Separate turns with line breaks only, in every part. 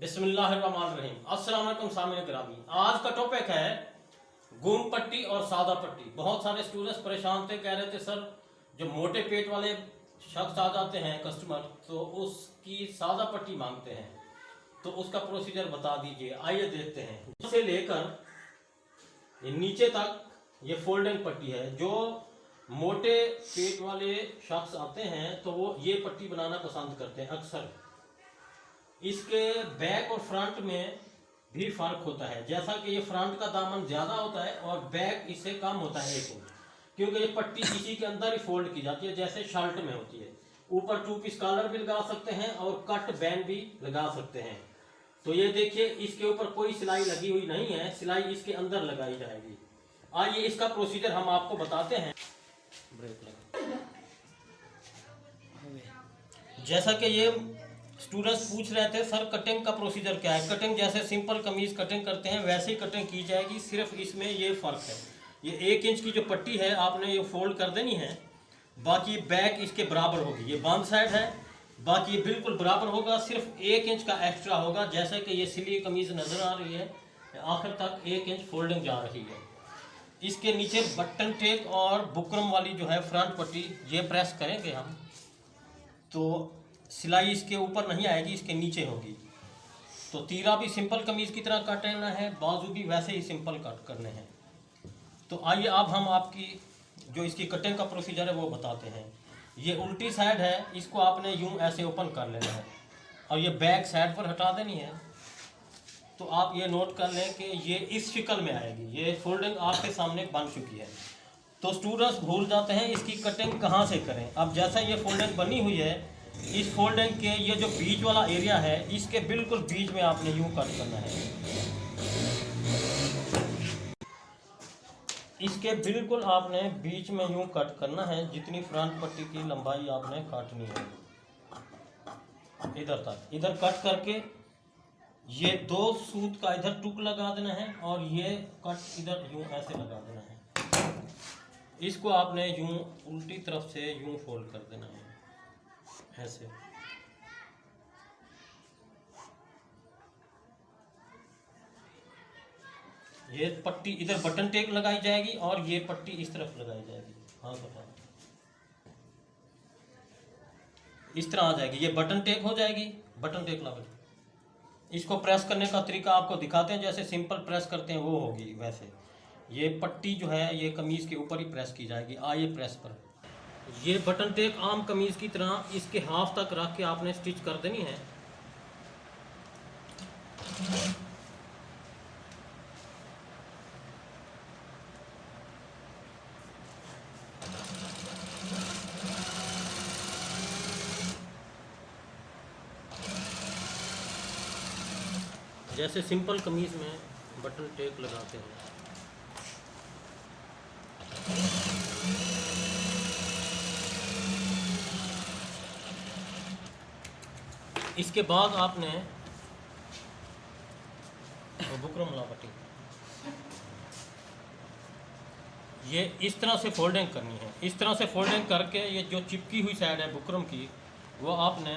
बिस्मिल्लाहिर्रहमानिर्रहीम। अस्सलाम वालेकुम सामईन गिरामी। आज का टॉपिक है घूम पट्टी और सादा पट्टी। बहुत सारे स्टूडेंट्स परेशान थे, कह रहे थे सर जो मोटे पेट वाले शख्स आ जाते हैं कस्टमर, तो उसकी सादा पट्टी मांगते हैं, तो उसका प्रोसीजर बता दीजिए। आइए देखते हैं। से लेकर नीचे तक ये फोल्डिंग पट्टी है। जो मोटे पेट वाले शख्स आते हैं तो वो ये पट्टी बनाना पसंद करते हैं अक्सर। इसके बैक और फ्रंट में भी फर्क होता है, जैसा कि ये फ्रंट का दामन ज्यादा होता है और बैक इससे कम होता है 1 इंच, क्योंकि ये पट्टी इसी के अंदर ही फोल्ड की जाती है जैसे शर्ट में होती है। ऊपर 2 पीस कॉलर भी लगा सकते हैं और कट बैंड भी लगा सकते हैं। तो ये देखिए, इसके ऊपर कोई सिलाई लगी हुई नहीं है, सिलाई इसके अंदर लगाई जाएगी। आइए इसका प्रोसीजर हम आपको बताते हैं। जैसा कि ये स्टूडेंट्स पूछ रहे थे सर कटिंग का प्रोसीजर क्या है। कटिंग जैसे सिंपल कमीज कटिंग करते हैं वैसे ही कटिंग की जाएगी, सिर्फ इसमें ये फ़र्क है। ये 1 इंच की जो पट्टी है आपने ये फोल्ड कर देनी है, बाकी बैक इसके बराबर होगी। ये बंद साइड है, बाकी ये बिल्कुल बराबर होगा, सिर्फ 1 इंच का एक्स्ट्रा होगा। जैसे कि ये सिली कमीज नज़र आ रही है, आखिर तक 1 इंच फोल्डिंग जा रही है। इसके नीचे बटन टेक और बुकरम वाली जो है फ्रंट पट्टी, ये प्रेस करेंगे हम तो सिलाई इसके ऊपर नहीं आएगी, इसके नीचे होगी। तो तीरा भी सिंपल कमीज की तरह कट करना है, बाजू भी वैसे ही सिंपल कट करने हैं। तो आइए अब हम आपकी जो इसकी कटिंग का प्रोसीजर है वो बताते हैं। ये उल्टी साइड है, इसको आपने यूं ऐसे ओपन कर लेना है और ये बैक साइड पर हटा देनी है। तो आप ये नोट कर लें कि ये इस शिकल में आएगी। ये फोल्डिंग आपके सामने बन चुकी है। तो स्टूडेंट्स भूल जाते हैं इसकी कटिंग कहाँ से करें। अब जैसा ये फोल्डिंग बनी हुई है, इस फोल्डिंग के ये जो बीच वाला एरिया है, इसके बिल्कुल बीच में आपने यूं कट करना है। इसके बिल्कुल आपने बीच में यूं कट करना है, जितनी फ्रंट पट्टी की लंबाई आपने काटनी है इधर तक। इधर कट करके ये 2 सूत का इधर टुक लगा देना है और ये कट इधर यूं ऐसे लगा देना है। इसको आपने यूं उल्टी तरफ से यूं फोल्ड कर देना है ऐसे। ये पट्टी इधर बटन टेक लगाई जाएगी और ये पट्टी इस तरफ लगाई जाएगी। हाँ बता, इस तरह आ जाएगी। ये बटन टेक हो जाएगी, बटन टेक लगा। इसको प्रेस करने का तरीका आपको दिखाते हैं, जैसे सिंपल प्रेस करते हैं वो होगी वैसे। ये पट्टी जो है ये कमीज के ऊपर ही प्रेस की जाएगी। आइए प्रेस पर। ये बटन टेक आम कमीज की तरह इसके हाफ तक रख के आपने स्टिच कर देनी है। जैसे सिंपल कमीज में बटन टेक लगाते हैं। इसके बाद आपने बुकरम ला पट्टी ये इस तरह से फोल्डिंग करनी है। इस तरह से फोल्डिंग करके ये जो चिपकी हुई साइड है बुकरम की, वो आपने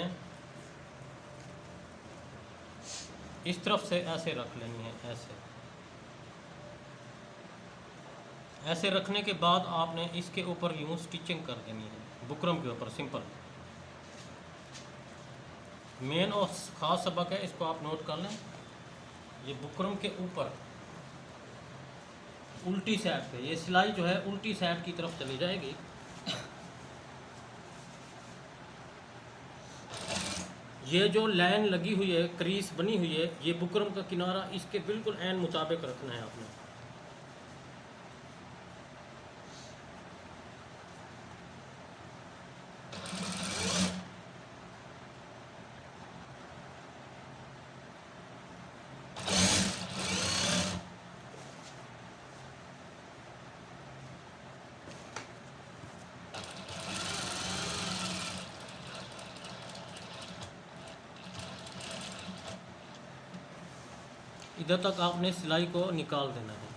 इस तरफ से ऐसे रख लेनी है। ऐसे रखने के बाद आपने इसके ऊपर यूं स्टिचिंग कर देनी है, बुकरम के ऊपर सिंपल। मेन और ख़ास सबक है, इसको आप नोट कर लें। ये बुकरम के ऊपर उल्टी साइड पे ये सिलाई जो है उल्टी साइड की तरफ चली जाएगी। ये जो लाइन लगी हुई है, क्रीज बनी हुई है, ये बुकरम का किनारा इसके बिल्कुल ऐन मुताबिक रखना है आपने। इधर तक आपने सिलाई को निकाल देना है।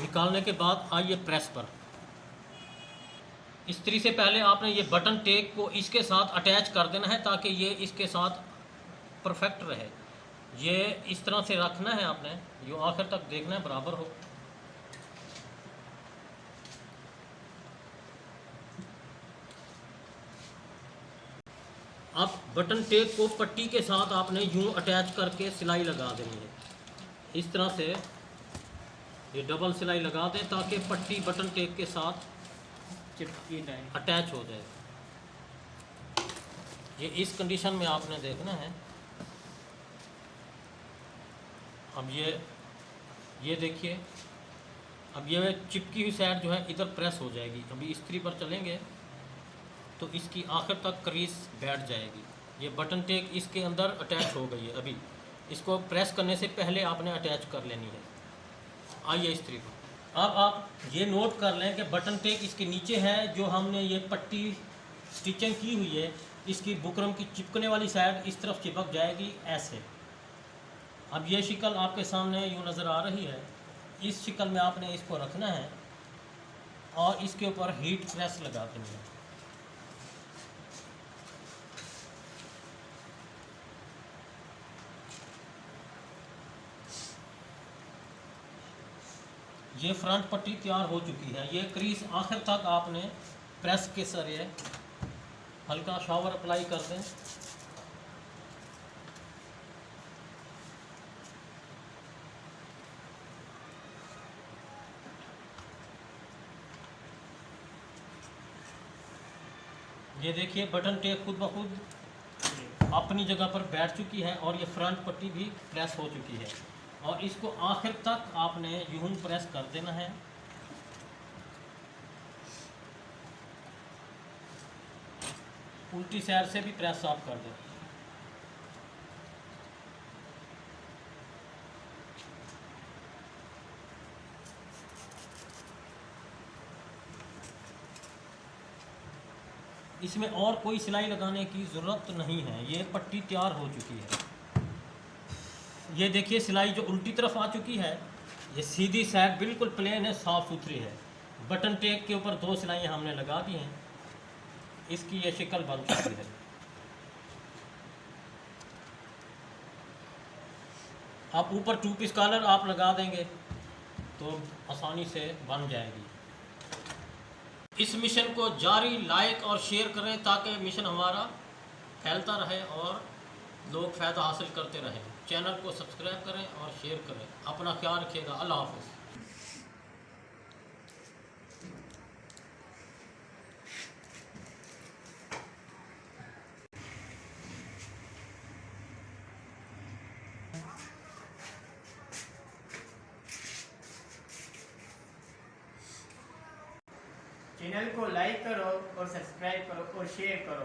निकालने के बाद आइए प्रेस पर। इस्त्री से पहले आपने ये बटन टेक को इसके साथ अटैच कर देना है ताकि ये इसके साथ परफेक्ट रहे। ये इस तरह से रखना है आपने, ये आखिर तक देखना है बराबर हो। अब बटन टेप को पट्टी के साथ आपने यूं अटैच करके सिलाई लगा देनी है। इस तरह से ये डबल सिलाई लगा दें ताकि पट्टी बटन टेप के साथ
चिपकी जाए,
अटैच हो जाए। ये इस कंडीशन में आपने देखना है। अब ये देखिए, अब ये चिपकी हुई साइड जो है इधर प्रेस हो जाएगी। अभी इस्त्री पर चलेंगे तो इसकी आखिर तक क्रीज बैठ जाएगी। ये बटन टेक इसके अंदर अटैच हो गई है। अभी इसको प्रेस करने से पहले आपने अटैच कर लेनी है। आइए इस्त्री पर। अब आप ये नोट कर लें कि बटन टेक इसके नीचे है, जो हमने ये पट्टी स्टिचिंग की हुई है इसकी बुकरम की चिपकने वाली साइड इस तरफ चिपक जाएगी ऐसे। अब ये शिकल आपके सामने यूँ नज़र आ रही है। इस शिकल में आपने इसको रखना है और इसके ऊपर हीट प्रेस लगा देनी है। ये फ्रंट पट्टी तैयार हो चुकी है। ये क्रीज आखिर तक आपने प्रेस के सरिए हल्का शावर अप्लाई कर दें। ये देखिए बटन टेप खुद ब खुद अपनी जगह पर बैठ चुकी है और ये फ्रंट पट्टी भी प्रेस हो चुकी है। और इसको आखिर तक आपने यूं प्रेस कर देना है। उल्टी साइड से भी प्रेस आप कर दें। इसमें और कोई सिलाई लगाने की ज़रूरत नहीं है, ये पट्टी तैयार हो चुकी है। ये देखिए सिलाई जो उल्टी तरफ आ चुकी है, ये सीधी साइड बिल्कुल प्लेन है, साफ़ सुथरी है। बटन टेक के ऊपर 2 सिलाइयाँ हमने लगा दी हैं। इसकी ये शिकल बन चुकी है। आप ऊपर 2 पीस कॉलर आप लगा देंगे तो आसानी से बन जाएगी। इस मिशन को जारी लाइक और शेयर करें ताकि मिशन हमारा फैलता रहे और लोग फ़ायदा हासिल करते रहें। चैनल को सब्सक्राइब करें और शेयर करें। अपना ख्याल रखिएगा। अल्लाह हाफ़िज़।
चैनल को लाइक करो और सब्सक्राइब करो और शेयर करो।